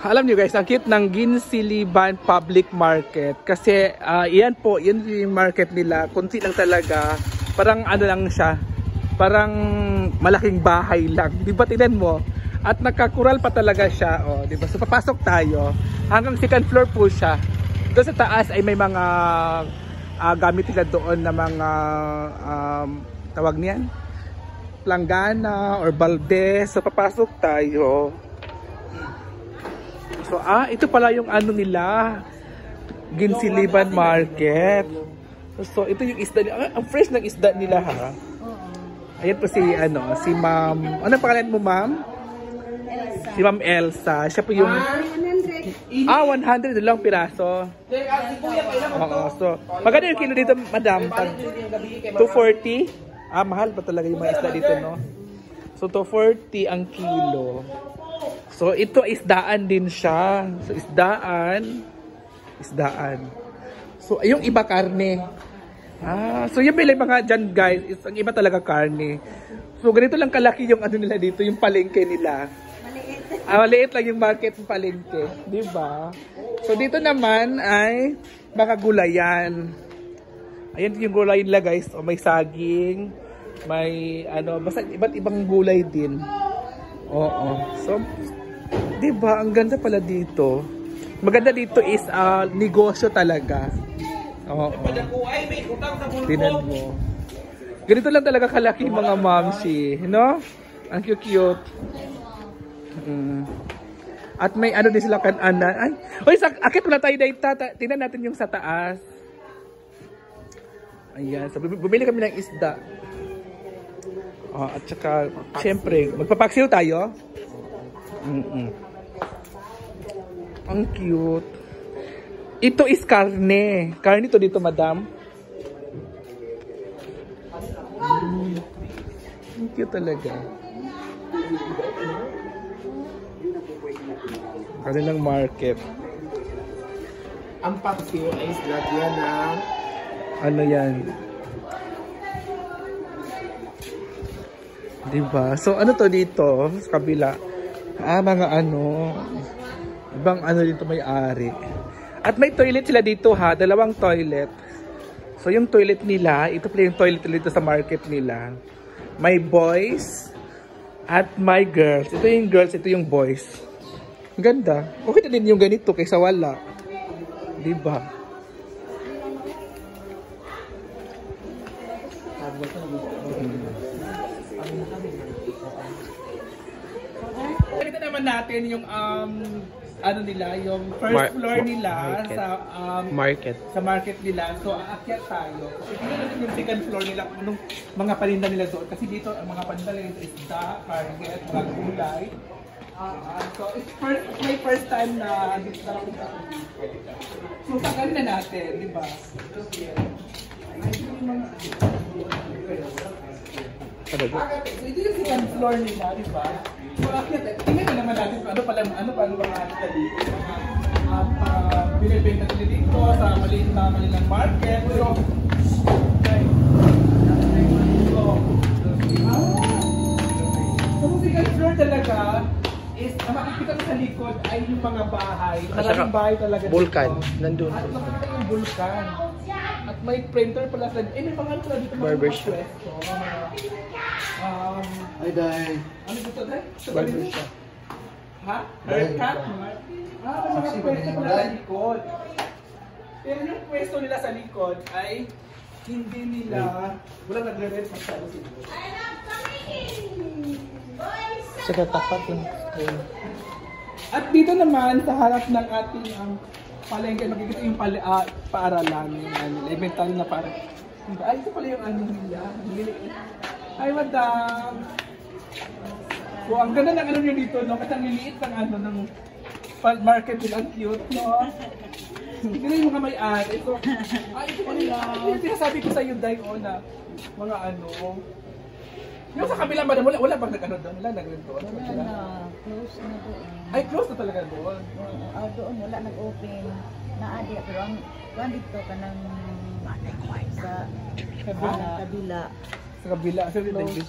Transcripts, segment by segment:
Alam niyo guys, ang cute ng Ginsiliban Public Market. Kasi yan po, yun yung market nila. Kunti lang talaga. Parang ano lang siya. Parang malaking bahay lang. Di ba tingnan mo? At nakakural pa talaga siya. Oh, di ba? So papasok tayo. Hanggang second floor po siya. Doon sa taas ay may mga gamit nila doon na mga tawag niyan? Planggana or balde. So papasok tayo. So ito pala yung ano nila, Ginsiliban Market. So ito yung isda nila. Ang fresh ng isda nila ha. Ayan po si si Ma'am. Anong pangalan mo, Ma'am? Elsa. Si Ma'am Elsa. Siya po yung 100. 100 lang piraso. Oo, so magkano yung kilo dito, Madam? 240? Mahal pa talaga yung mga isda dito, no? So 240 ang kilo. So ito isdaan din siya. So isdaan. So yung iba karne. So yung may mga dyan guys, ang iba talaga karne. So ganito lang kalaki yung ano nila dito, yung palengke nila. Maliit lang yung market ng palengke, di ba? So dito naman ay mga gulayan. Ayan yung gulay nila guys. O may saging, may basta iba't ibang gulay din. Oo. So di ba ang ganda pala dito. Maganda dito is negosyo talaga. Oo. Tingnan mo. Ganito lang talaga kalaki mga mamsi, no? Ang cute. At may ano din sila kanan. Ay, akit muna tayo dito. Tingnan natin yung sa taas. Ayan, so bumili kami ng isda. At saka, syempre, magpapaksiw tayo. Ang cute. Ito is karne. Karne to dito, madam. Ang cute talaga. Kanilang market. Ang paksiw ay lagyan ng ano yan? Diba? So ano to dito sa kabila? Mga ibang dito may-ari. At may toilet sila dito ha, 2 toilet. So yung toilet nila, ito pala yung toilet dito sa market nila. May boys at may girls. Ito yung girls, ito yung boys. Ang ganda. Okay na din yung ganito kaysa wala. Diba? Ito naman natin yung yung first floor nila market. sa market. Sa market nila. So aakyat tayo. Tingnan natin yung second floor nila kung anong mga paninda nila doon. Kasi dito ang mga paninda nila is isda, market, mga gulay. So it's my first time na dito na ako dito. So tagal na natin, di ba? So ito yung second floor nila, di ba? So tingnan naman natin kung ano pa mga nila dito. Binibenta nila dito sa maliit na Manilang market. So kung second floor talaga is makikita ko sa likod ay yung mga bahay. Maraming bahay talaga Vulcan, dito. nandun. At makikita yung vulkan. At may printer pala sa may mga pala dito mga Barbershop. Ay, dahil. Ano dito, dahil? Barbershop. Ha? Haircut? Mga pwesto pala sa likod. Pero yung pwesto nila sa likod ay hindi nila, wala nagre-rent masyado siguro. Saka tapat lang. At dito naman, sa harap ng ating palengke, makikita yung paaralan, yung elemental na paaralan. Ay, ito pala yung nila. Ay, madam! So, ang ganda ng nyo dito, no? Kasi ang liliit ng ng market nila. Ang cute, no? Hindi na yung mga may-ari. So, ito pala yung sinasabi ko sa iyo, Dayo, na mga yung sa kabila, madam, wala bang doon? Wala doon? Wala na. Close na doon. Ay, close na talaga doon? Doon, wala nag-open. Naadi, pero ang dito ka ng sa kabila. Sa kabila. Close.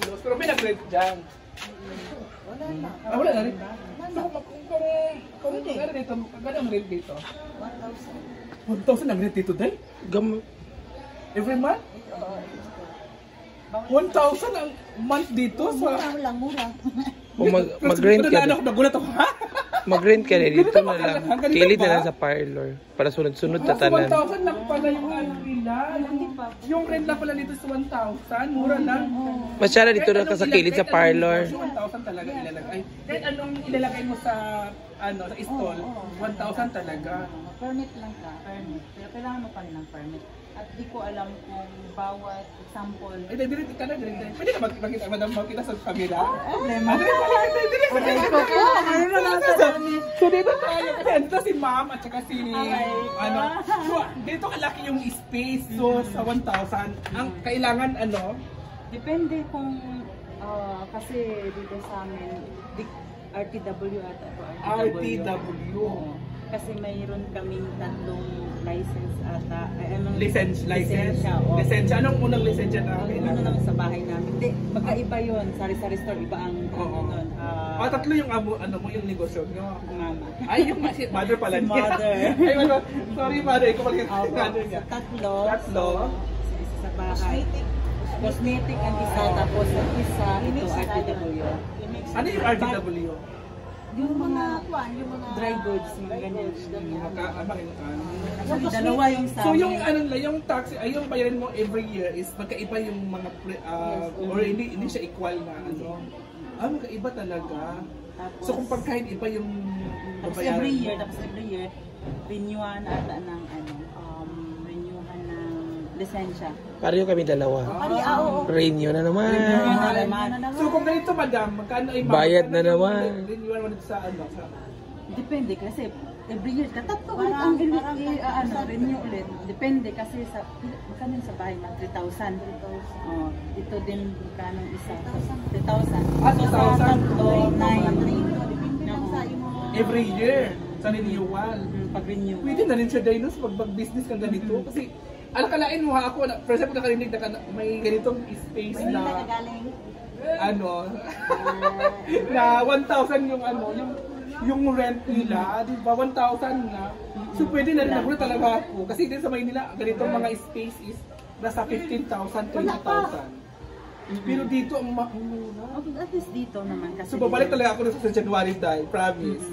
Close. Pero may nag-rent dyan. Wala na. Wala na rin. Wala na. Kung ano dito, magkano ang rent dito? 1,000. 1,000 ang rent dito, Day? Every month? 1,000 ang month dito sa... Mura lang, mura. Mag-rent ka na. Nagulat ako, ha? Mag-rent ka na dito na lang. Kilid na lang sa parlor. Para sunod-sunod So, tatanan. 1,000 lang pala yung ano nila. Yung rent na pala dito sa 1,000. Mura lang. Masyara dito na ka sa kilid sa parlor. 1,000 talaga ilalagay. Kahit anong ilalagay mo sa sa stall, 1,000 talaga. Permit lang ka, permit. Pero kailangan mo pa rin ng permit. At di ko alam kung bawat example. Eh, direct ka na, direct. Pwede ka makita, madam, makita sa camera? Problema. So, dito tayo. Kasi dito si ma'am at saka si, so, dito kalaki yung space. So, sa 1,000, ang kailangan, Depende kung, kasi dito sa amin, RTW ata to. RTW. Kasi mayroon kaming tatlong license ata. License? Oo. Lisensya? Anong unang lisensya na Ano kailangan? lang sa bahay namin. Hindi, magkaiba yun. Sari-sari store, iba ang Oo. nun. Tatlo yung mo yung negosyo nyo. Mama. Ay, yung mother pala Si niya. mother. Ay, sorry mother, ikaw pala yung ano niya. Tatlo. Tatlo. Sa isa sa bahay. Cosmetic ang isa, tapos ang isa, ito RTW. Ano yung RTW? Yung mga dry goods, mga ganyan. Actually, Dalawa yung sa so yung amin. yung tax ay yung bayarin mo every year is magkaiba yung mga or hindi siya equal na magkaiba talaga. Tapos, So kung kahit iba yung tapos every year, renewan ata ng renewan ng lisensya. Pareho kami dalawa. Oo. Renew na naman. So kung ganito madam, magkano ay Bayad na naman. Renewal mo sa Depende kasi every year katatlo ulit ang renew ulit. Depende kasi sa magkano sa bahay mga 3,000. Oh, ito din magkano isa. 3,000. So sa tatlo 9. Depende lang sa imo. Every year sa renewal. Pag-renew. Pwede na rin siya Dinos pag mag-business kang ganito kasi alakalain mo ha ako, for example nakarinig na may ganitong space na na 1,000 yung rent nila, di ba? 1,000 na. So pwede na rin nagulat talaga ako kasi din sa Maynila ganitong mga space is nasa 15,000, 20,000. Pero dito ang mura. At least dito naman kasi. So babalik talaga ako sa January dahil, promise.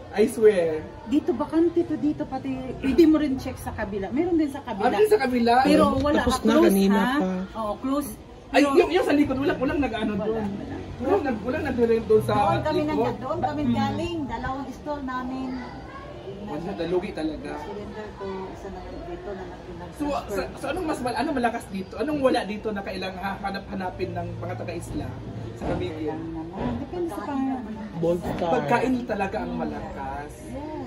I swear. Dito bakante to dito pati pwede mo rin check sa kabila. Meron din sa kabila. Ano sa kabila? Pero wala Tapos ka na close kanina ha. pa. Oo, close. Ay, yung sa likod, walang nag-ano doon. Walang nag-doon sa likod. Doon kami galing, dalawang store namin. Dalugi talaga. Cylinder ko, isa na dito na nag So anong anong malakas dito? Anong wala dito na kailangan hanapin ng mga taga-isla sa pamilya? Depende sa pang Bold Star. Pagkain talaga ang malakas.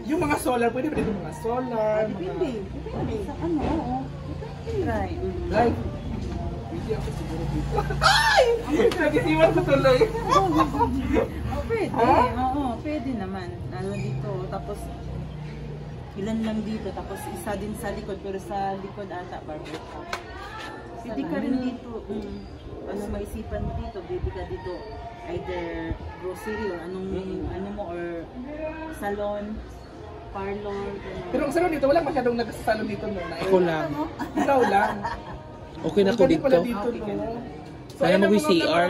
Yung mga solar, pwede ba dito mga solar? Depende sa ano, oo. Try. Like, hindi ako siguro dito. Ay! Nagisiwan ko tuloy. Pwede, oo, pwede naman. Ano dito, tapos ilan lang dito, tapos isa din sa likod, pero sa likod ata barbershop. Pwede ka rin dito, ano maisipan mo dito, pwede ka dito, either grocery or ano mo, or salon, parlor, gano'n. Pero ang salon dito, walang masyadong nagsasalon dito no. Ako lang. Ikaw lang. Okay na ako Ang ganda pala dito. no? So, Kaya ayun ang mag-CR?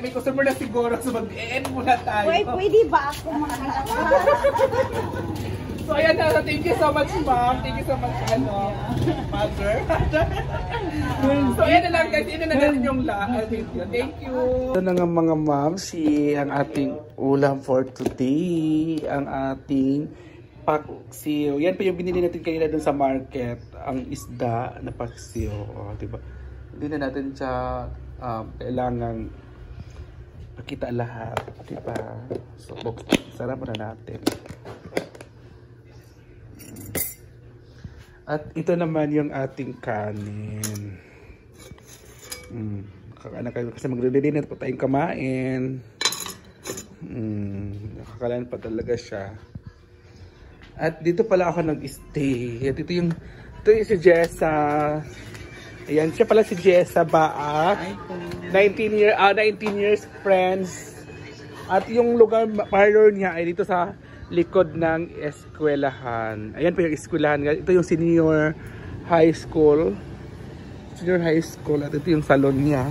may customer na siguro, so mag-end muna tayo. Pwede ba ako makakalawa? So ayan na, thank you so much ma'am. Thank you so much mother. So ayan na lang guys, yun na natin yung video. Thank you. Ito na nga mga ma'am, ang ating ulam for today. Ang ating paksiw. Yan pa yung binili natin kanina dun sa market. Ang isda na paksiw. O, diba? Hindi na natin siya kailangan pakita lahat. Diba? So, sarap na natin. At ito naman yung ating kanin. Kasi magre-dinner pa tayong kamain. Nakakalan pa talaga siya. At dito pala ako nag-stay. At ito yung si Jessa. Ayan, siya pala si Jessa Baak. 19 years friends. At yung lugar parlor niya ay dito sa likod ng eskwelahan. Ayan po yung eskwelahan. Ito yung senior high school. Senior high school. At ito yung salon niya.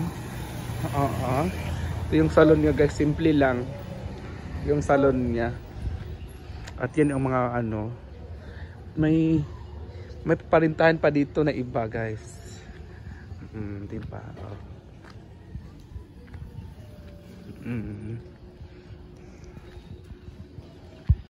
Ito yung salon niya guys. Simple lang. Yung salon niya. At yan yung mga ano. May parintahan pa dito na iba guys. Diba?